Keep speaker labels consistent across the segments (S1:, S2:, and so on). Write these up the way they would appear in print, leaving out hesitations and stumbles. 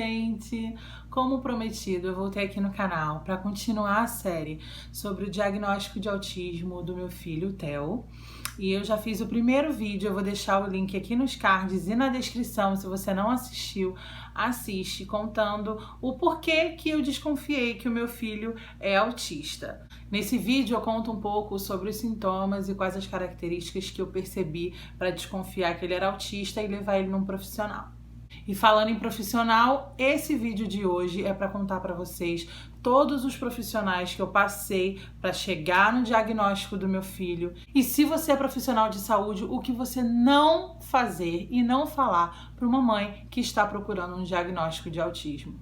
S1: gente! Como prometido, eu voltei aqui no canal para continuar a série sobre o diagnóstico de autismo do meu filho, Theo. E eu já fiz o primeiro vídeo, eu vou deixar o link aqui nos cards e na descrição, se você não assistiu, assiste, contando o porquê que eu desconfiei que o meu filho é autista. Nesse vídeo eu conto um pouco sobre os sintomas e quais as características que eu percebi para desconfiar que ele era autista e levar ele num profissional. E falando em profissional, esse vídeo de hoje é para contar para vocês todos os profissionais que eu passei para chegar no diagnóstico do meu filho. E se você é profissional de saúde, o que você não fazer e não falar para uma mãe que está procurando um diagnóstico de autismo.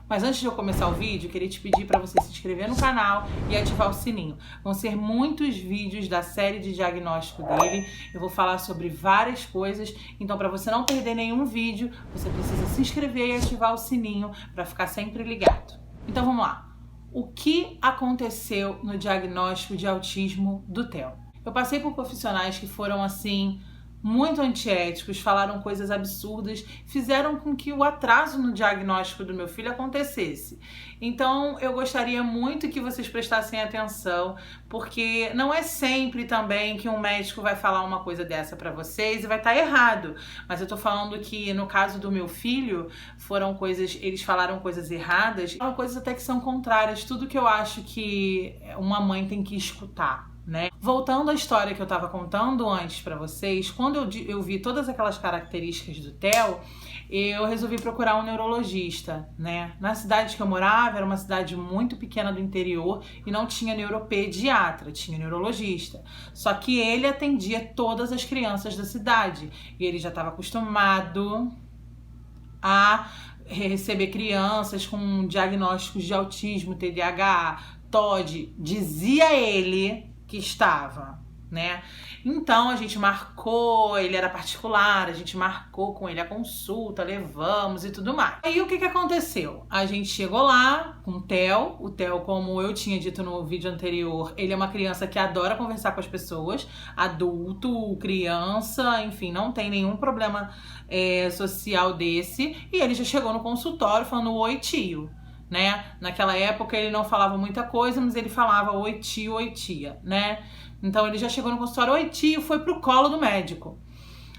S1: Mas antes de eu começar o vídeo, eu queria te pedir para você se inscrever no canal e ativar o sininho. Vão ser muitos vídeos da série de diagnóstico dele. Eu vou falar sobre várias coisas. Então, para você não perder nenhum vídeo, você precisa se inscrever e ativar o sininho para ficar sempre ligado. Então, vamos lá. O que aconteceu no diagnóstico de autismo do Theo? Eu passei por profissionais que foram assim muito antiéticos, falaram coisas absurdas, fizeram com que o atraso no diagnóstico do meu filho acontecesse. Então eu gostaria muito que vocês prestassem atenção, porque não é sempre também que um médico vai falar uma coisa dessa pra vocês e vai estar errado. Mas eu tô falando que no caso do meu filho, eles falaram coisas erradas, foram coisas até que são contrárias, tudo que eu acho que uma mãe tem que escutar. Né? Voltando à história que eu estava contando antes para vocês, quando eu vi todas aquelas características do Theo, eu resolvi procurar um neurologista, né? Na cidade que eu morava, era uma cidade muito pequena do interior e não tinha neuropediatra, tinha neurologista. Só que ele atendia todas as crianças da cidade e ele já estava acostumado a receber crianças com diagnósticos de autismo, TDAH, TOD, dizia ele que estava, né? Então a gente marcou, ele era particular, a gente marcou com ele a consulta, levamos e tudo mais. Aí o que aconteceu? A gente chegou lá com o Theo, como eu tinha dito no vídeo anterior, ele é uma criança que adora conversar com as pessoas, adulto, criança, enfim, não tem nenhum problema social desse, e ele já chegou no consultório falando: oi, tio. Né? Naquela época ele não falava muita coisa, mas ele falava oi tio, oi tia, né? Então ele já chegou no consultório, oi tio, foi pro colo do médico.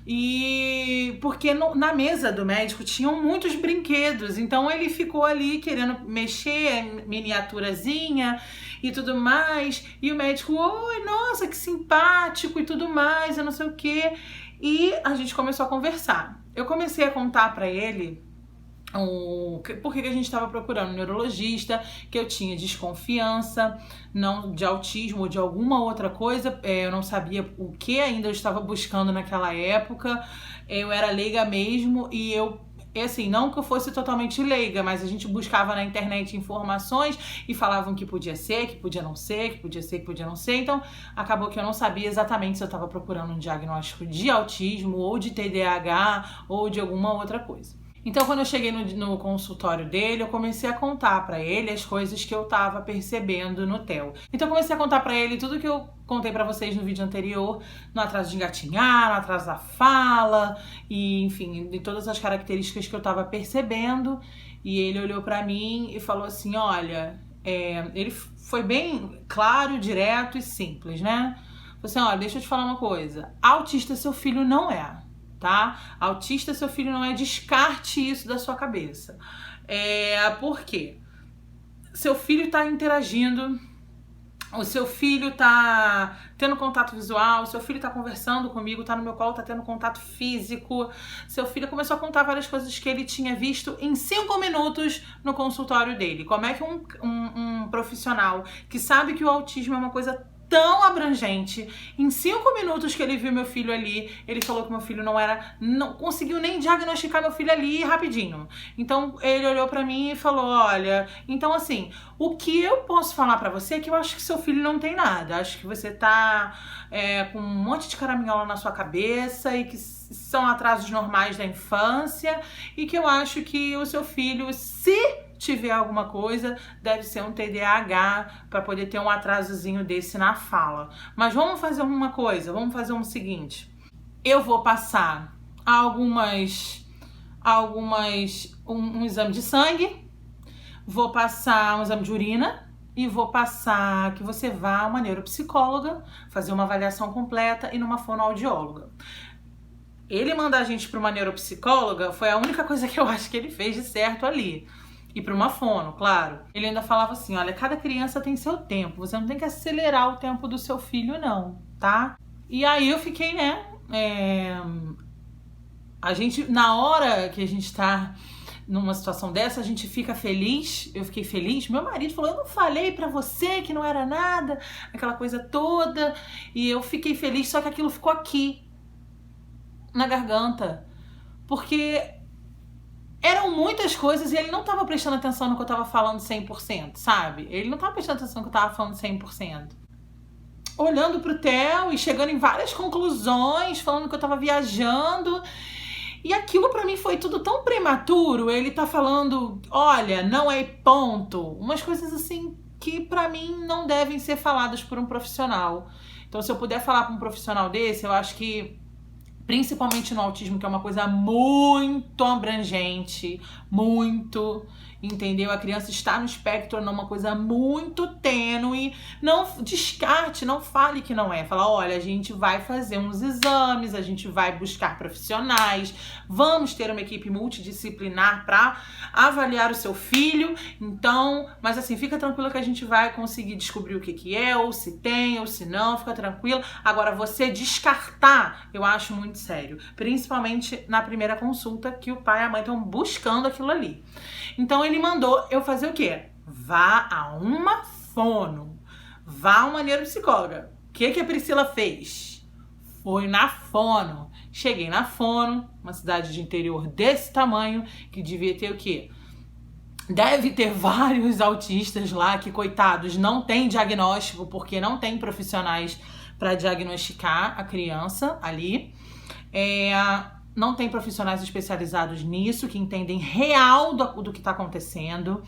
S1: E porque na mesa do médico tinham muitos brinquedos, então ele ficou ali querendo mexer, miniaturazinha e tudo mais, e o médico, oi, nossa, que simpático e tudo mais, eu não sei o quê. E a gente começou a conversar. Eu comecei a contar pra ele por que a gente estava procurando um neurologista, que eu tinha desconfiança, não de autismo ou de alguma outra coisa, eu não sabia o que ainda eu estava buscando naquela época, eu era leiga mesmo e assim, não que eu fosse totalmente leiga, mas a gente buscava na internet informações e falavam que podia ser, que podia não ser, que podia ser, que podia não ser, então acabou que eu não sabia exatamente se eu estava procurando um diagnóstico de autismo ou de TDAH ou de alguma outra coisa. Então, quando eu cheguei no consultório dele, eu comecei a contar pra ele as coisas que eu tava percebendo no Theo. Então, eu comecei a contar pra ele tudo que eu contei pra vocês no vídeo anterior, no atraso de engatinhar, no atraso da fala, e enfim, de todas as características que eu tava percebendo. E ele olhou pra mim e falou assim, olha, ele foi bem claro, direto e simples, né? Falou assim, olha, deixa eu te falar uma coisa, autista seu filho não é. Tá? Autista seu filho não é, descarte isso da sua cabeça. Por quê? Seu filho tá interagindo, o seu filho tá tendo contato visual, o seu filho tá conversando comigo, tá no meu colo, tá tendo contato físico. Seu filho começou a contar várias coisas que ele tinha visto em 5 minutos no consultório dele. Como é que um profissional que sabe que o autismo é uma coisa tão abrangente, em 5 minutos que ele viu meu filho ali, ele falou que meu filho não conseguiu nem diagnosticar meu filho ali rapidinho. Então ele olhou pra mim e falou, olha, então assim, o que eu posso falar pra você é que eu acho que seu filho não tem nada, acho que você tá com um monte de caraminhola na sua cabeça e que são atrasos normais da infância e que eu acho que o seu filho, se tiver alguma coisa, deve ser um TDAH para poder ter um atrasozinho desse na fala. Mas vamos fazer uma coisa, vamos fazer o seguinte, eu vou passar algumas um exame de sangue, vou passar um exame de urina e vou passar que você vá a uma neuropsicóloga, fazer uma avaliação completa e numa fonoaudióloga. Ele mandar a gente para uma neuropsicóloga foi a única coisa que eu acho que ele fez de certo ali. E para uma fono, claro. Ele ainda falava assim, olha, cada criança tem seu tempo, você não tem que acelerar o tempo do seu filho não, tá? E aí eu fiquei, né, a gente, na hora que a gente tá numa situação dessa, a gente fica feliz, eu fiquei feliz, meu marido falou, eu não falei pra você que não era nada, aquela coisa toda, e eu fiquei feliz, só que aquilo ficou aqui, na garganta, porque eram muitas coisas e ele não tava prestando atenção no que eu tava falando 100%, sabe? Ele não tava prestando atenção no que eu tava falando 100%. Olhando pro Theo e chegando em várias conclusões, falando que eu tava viajando. E aquilo pra mim foi tudo tão prematuro. Ele tá falando, olha, não é ponto. Umas coisas assim que pra mim não devem ser faladas por um profissional. Então se eu puder falar pra um profissional desse, eu acho que principalmente no autismo, que é uma coisa muito abrangente, muito, entendeu? A criança está no espectro, não é uma coisa muito tênue. Não descarte, não fale que não é. Fala, olha, a gente vai fazer uns exames, a gente vai buscar profissionais, vamos ter uma equipe multidisciplinar para avaliar o seu filho. Então, mas assim, fica tranquila que a gente vai conseguir descobrir o que é, ou se tem, ou se não, fica tranquila. Agora, você descartar, eu acho muito sério, principalmente na primeira consulta que o pai e a mãe estão buscando aquilo ali. Então ele mandou eu fazer o quê? Vá a uma fono, vá a uma neuropsicóloga. O que a Priscila fez? Foi na fono. Cheguei na fono, uma cidade de interior desse tamanho, que devia ter o quê? Deve ter vários autistas lá que, coitados, não tem diagnóstico porque não tem profissionais para diagnosticar a criança ali. Não tem profissionais especializados nisso, que entendem real do que está acontecendo.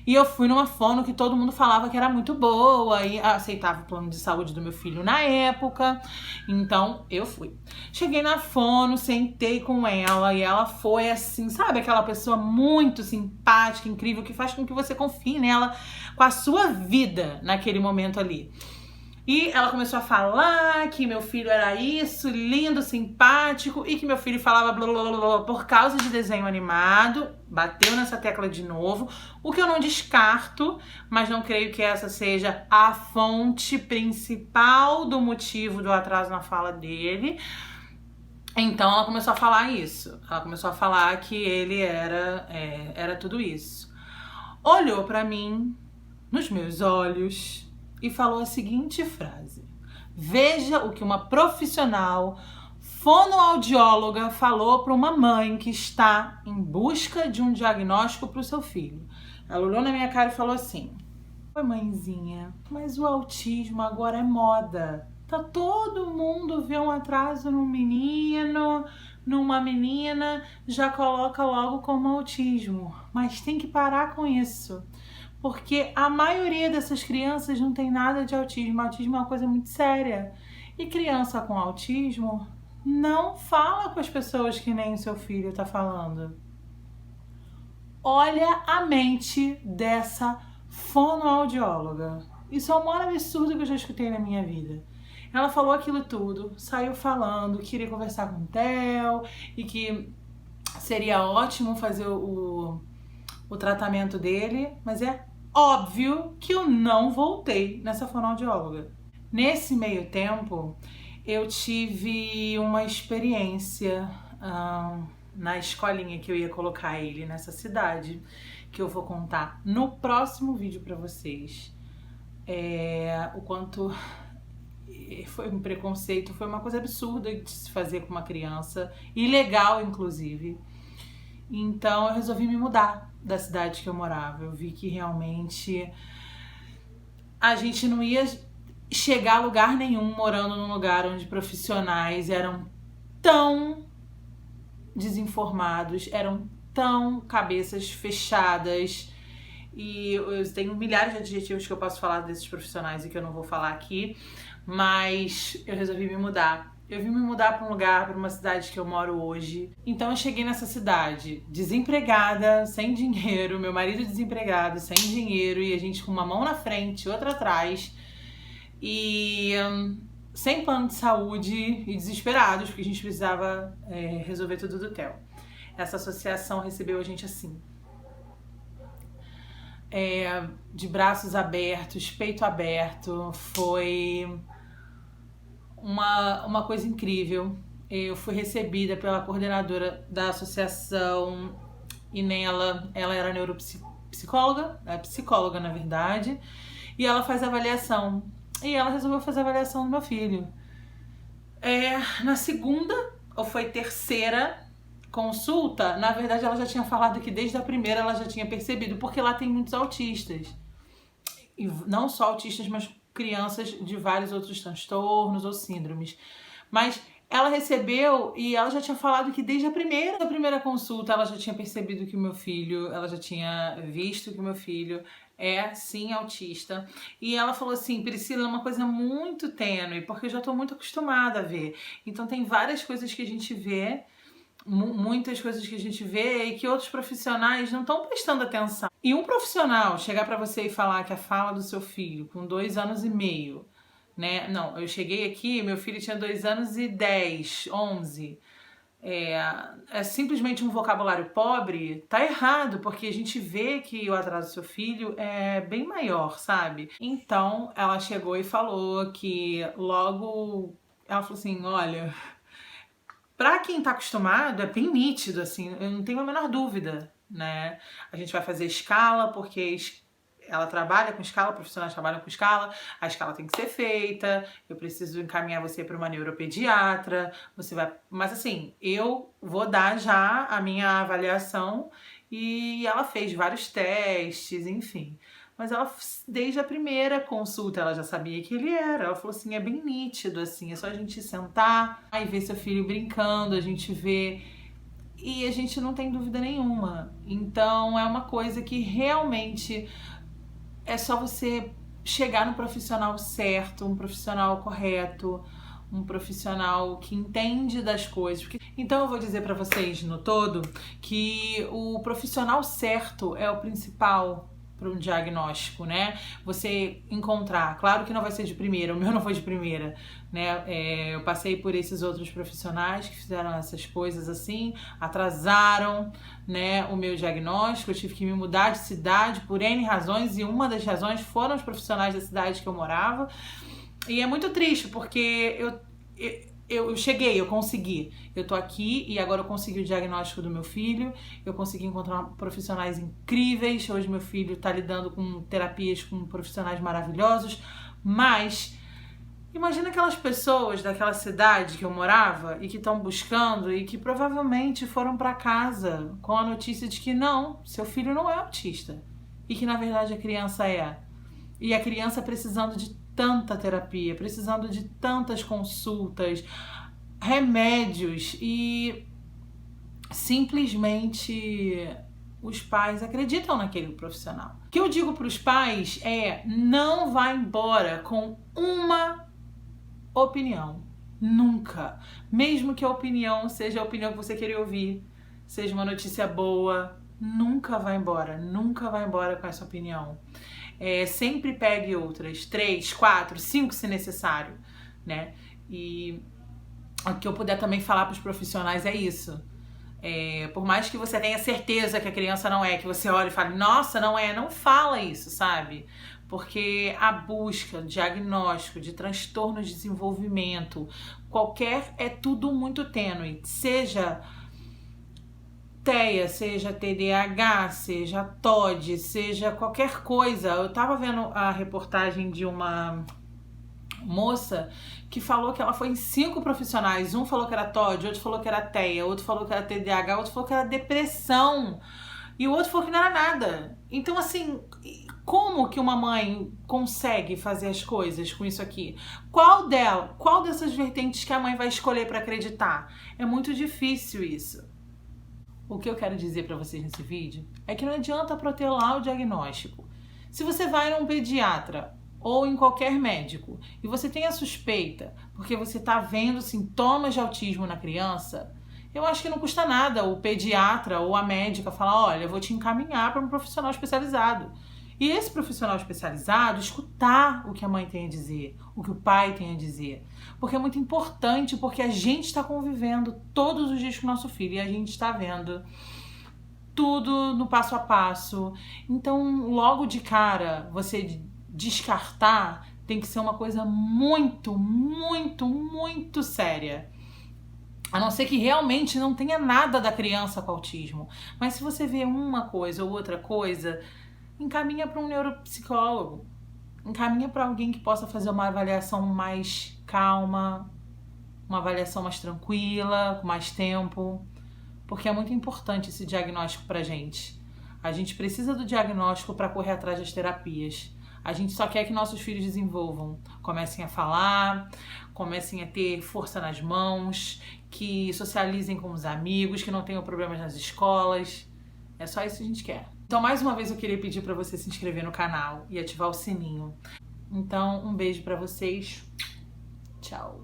S1: E eu fui numa fono que todo mundo falava que era muito boa e aceitava o plano de saúde do meu filho na época. Então, eu fui. Cheguei na fono, sentei com ela e ela foi assim, sabe? Aquela pessoa muito simpática, incrível, que faz com que você confie nela com a sua vida naquele momento ali. E ela começou a falar que meu filho era isso, lindo, simpático, e que meu filho falava blá blá blá blá por causa de desenho animado. Bateu nessa tecla de novo, o que eu não descarto, mas não creio que essa seja a fonte principal do motivo do atraso na fala dele. Então ela começou a falar isso. Ela começou a falar que ele era tudo isso. Olhou pra mim, nos meus olhos, e falou a seguinte frase: veja o que uma profissional fonoaudióloga falou para uma mãe que está em busca de um diagnóstico para o seu filho. Ela olhou na minha cara e falou assim: oi, mãezinha, mas o autismo agora é moda. Tá todo mundo vê um atraso num menino, numa menina, já coloca logo como autismo. Mas tem que parar com isso. Porque a maioria dessas crianças não tem nada de autismo. Autismo é uma coisa muito séria. E criança com autismo não fala com as pessoas que nem o seu filho tá falando. Olha a mente dessa fonoaudióloga. Isso é o maior absurdo que eu já escutei na minha vida. Ela falou aquilo tudo, saiu falando, queria conversar com o Theo e que seria ótimo fazer o tratamento dele, mas é óbvio que eu não voltei nessa fonoaudióloga. Nesse meio tempo, eu tive uma experiência na escolinha que eu ia colocar ele nessa cidade, que eu vou contar no próximo vídeo pra vocês. O quanto foi um preconceito, foi uma coisa absurda de se fazer com uma criança, ilegal inclusive. Então eu resolvi me mudar da cidade que eu morava. Eu vi que realmente a gente não ia chegar a lugar nenhum morando num lugar onde profissionais eram tão desinformados, eram tão cabeças fechadas. E eu tenho milhares de adjetivos que eu posso falar desses profissionais e que eu não vou falar aqui, mas eu resolvi me mudar. eu vim me mudar para um lugar, para uma cidade que eu moro hoje. Então eu cheguei nessa cidade desempregada, sem dinheiro, meu marido desempregado, sem dinheiro, e a gente com uma mão na frente, outra atrás, e sem plano de saúde e desesperados, porque a gente precisava resolver tudo do Theo. Essa associação recebeu a gente assim, de braços abertos, peito aberto. Foi uma coisa incrível. Eu fui recebida pela coordenadora da associação e ela era neuropsicóloga, psicóloga na verdade, e ela faz avaliação. E ela resolveu fazer a avaliação do meu filho. Na segunda, ou foi terceira consulta, na verdade ela já tinha falado que desde a primeira ela já tinha percebido, porque lá tem muitos autistas. E não só autistas, mas crianças de vários outros transtornos ou síndromes. Mas ela recebeu e ela já tinha falado que desde a primeira consulta ela já tinha percebido que o meu filho, ela já tinha visto que o meu filho é sim autista. E ela falou assim: Priscila, é uma coisa muito tênue, porque eu já estou muito acostumada a ver. Então tem várias coisas que a gente vê, muitas coisas que a gente vê e que outros profissionais não estão prestando atenção. E um profissional chegar para você e falar que a fala do seu filho com 2 anos e meio, né? Não, eu cheguei aqui, meu filho tinha 2 anos e 10, 11. É simplesmente um vocabulário pobre, tá errado, porque a gente vê que o atraso do seu filho é bem maior, sabe? Então, ela chegou e falou que logo... Ela falou assim, olha... Pra quem tá acostumado, é bem nítido, assim, eu não tenho a menor dúvida, né? A gente vai fazer escala, porque ela trabalha com escala, profissionais trabalham com escala, a escala tem que ser feita, eu preciso encaminhar você para uma neuropediatra, você vai... Mas assim, eu vou dar já a minha avaliação e ela fez vários testes, enfim. Mas ela, desde a primeira consulta, ela já sabia que ele era. Ela falou assim, é bem nítido, assim, é só a gente sentar e ver seu filho brincando, a gente vê... E a gente não tem dúvida nenhuma. Então, é uma coisa que realmente é só você chegar no profissional certo, um profissional correto, um profissional que entende das coisas. Então eu vou dizer para vocês no todo que o profissional certo é o principal para um diagnóstico, né? Você encontrar, claro que não vai ser de primeira, o meu não foi de primeira, né? Eu passei por esses outros profissionais que fizeram essas coisas assim, atrasaram, né, o meu diagnóstico, eu tive que me mudar de cidade por N razões, e uma das razões foram os profissionais da cidade que eu morava, e é muito triste, porque eu cheguei, eu consegui. Eu tô aqui e agora eu consegui o diagnóstico do meu filho, eu consegui encontrar profissionais incríveis, hoje meu filho tá lidando com terapias com profissionais maravilhosos, mas imagina aquelas pessoas daquela cidade que eu morava e que estão buscando e que provavelmente foram para casa com a notícia de que não, seu filho não é autista e que na verdade a criança é. E a criança precisando de tanta terapia, precisando de tantas consultas, remédios, e simplesmente os pais acreditam naquele profissional. O que eu digo para os pais é: não vá embora com uma opinião. Nunca. Mesmo que a opinião seja a opinião que você queria ouvir, seja uma notícia boa, nunca vá embora. Nunca vá embora com essa opinião. Sempre pegue outras, 3, 4, 5 se necessário, né? E o que eu puder também falar para os profissionais é isso. Por mais que você tenha certeza que a criança não é, que você olhe e fale, nossa, não é, não fala isso, sabe? Porque a busca, diagnóstico de transtorno de desenvolvimento, é tudo muito tênue, seja TEA, seja TDAH, seja TOD, seja qualquer coisa. Eu tava vendo a reportagem de uma moça que falou que ela foi em 5 profissionais. Um falou que era TOD, outro falou que era TEA, outro falou que era TDAH, outro falou que era depressão e o outro falou que não era nada. Então, assim, como que uma mãe consegue fazer as coisas com isso aqui? Qual dessas vertentes que a mãe vai escolher para acreditar? É muito difícil isso. O que eu quero dizer para vocês nesse vídeo é que não adianta protelar o diagnóstico. Se você vai num pediatra ou em qualquer médico, e você tem a suspeita, porque você está vendo sintomas de autismo na criança, eu acho que não custa nada o pediatra ou a médica falar, olha, eu vou te encaminhar para um profissional especializado. E esse profissional especializado escutar o que a mãe tem a dizer, o que o pai tem a dizer. Porque é muito importante, porque a gente está convivendo todos os dias com o nosso filho e a gente está vendo tudo no passo a passo. Então, logo de cara, você descartar tem que ser uma coisa muito, muito, muito séria. A não ser que realmente não tenha nada da criança com autismo. Mas se você vê uma coisa ou outra coisa, encaminha para um neuropsicólogo. Encaminha para alguém que possa fazer uma avaliação mais calma, uma avaliação mais tranquila, com mais tempo. Porque é muito importante esse diagnóstico pra gente. A gente precisa do diagnóstico para correr atrás das terapias. A gente só quer que nossos filhos desenvolvam, comecem a falar, comecem a ter força nas mãos, que socializem com os amigos, que não tenham problemas nas escolas. É só isso que a gente quer. Então, mais uma vez, eu queria pedir para você se inscrever no canal e ativar o sininho. Então, um beijo para vocês. Tchau.